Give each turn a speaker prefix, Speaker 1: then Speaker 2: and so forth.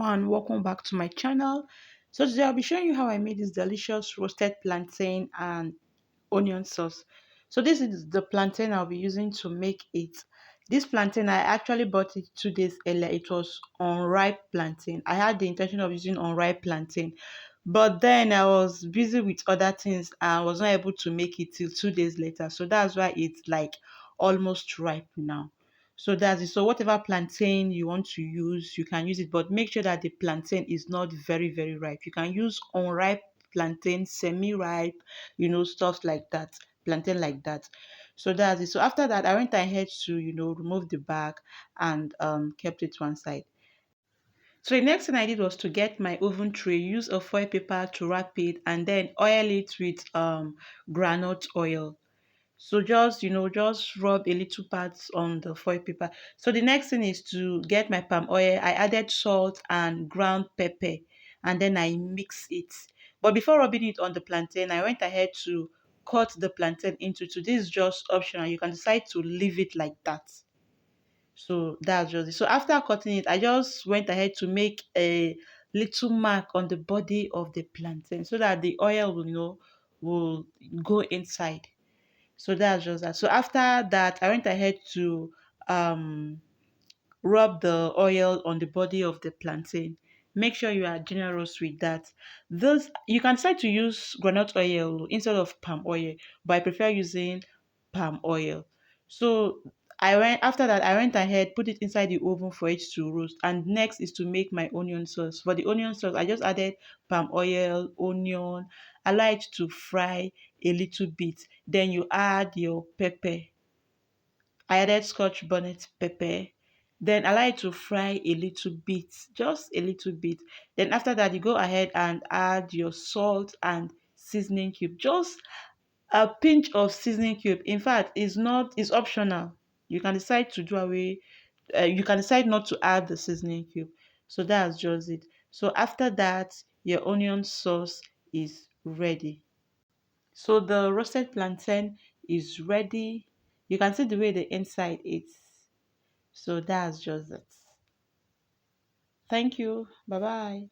Speaker 1: everyone, welcome back to my channel. So today I'll be showing you how I made this delicious roasted plantain and onion sauce. So this is the plantain I'll be using to make it. This plantain, I actually bought it 2 days earlier. It was unripe plantain. I had the intention of using unripe plantain, but then I was busy with other things and was not able to make it till 2 days later. So that's why it's like almost ripe now. So that's it. So whatever plantain you want to use, you can use it, but make sure that the plantain is not very, very ripe. You can use unripe plantain, semi-ripe, stuff like that, plantain like that. So that's it. So after that, I went ahead to, remove the bag and kept it one side. So the next thing I did was to get my oven tray, use a foil paper to wrap it, and then oil it with granite oil. So just rub a little parts on the foil paper. So the next thing is to get my palm oil. I added salt and ground pepper, and then I mix it. But before rubbing it on the plantain, I went ahead to cut the plantain into two. This is just optional. You can decide to leave it like that. So that's just it. So after cutting it, I just went ahead to make a little mark on the body of the plantain so that the oil will go inside. So that's just that. So after that, I went ahead to um rub the oil on the body of the plantain. Make sure you are generous with that. Those you can decide to use groundnut oil instead of palm oil, but I prefer using palm oil. So I went ahead, put it inside the oven for it to roast. And next is to make my onion sauce. For the onion sauce, I just added palm oil, onion. I like to fry a little bit. Then you add your pepper. I added scotch bonnet pepper. Then I like to fry a little bit, just a little bit. Then after that, you go ahead and add your salt and seasoning cube. Just a pinch of seasoning cube. In fact, it's optional. You can decide to do away. You can decide not to add the seasoning cube. So that's just it. So after that, your onion sauce is ready. So the roasted plantain is ready. You can see the way the inside is. So that's just it. Thank you. Bye bye.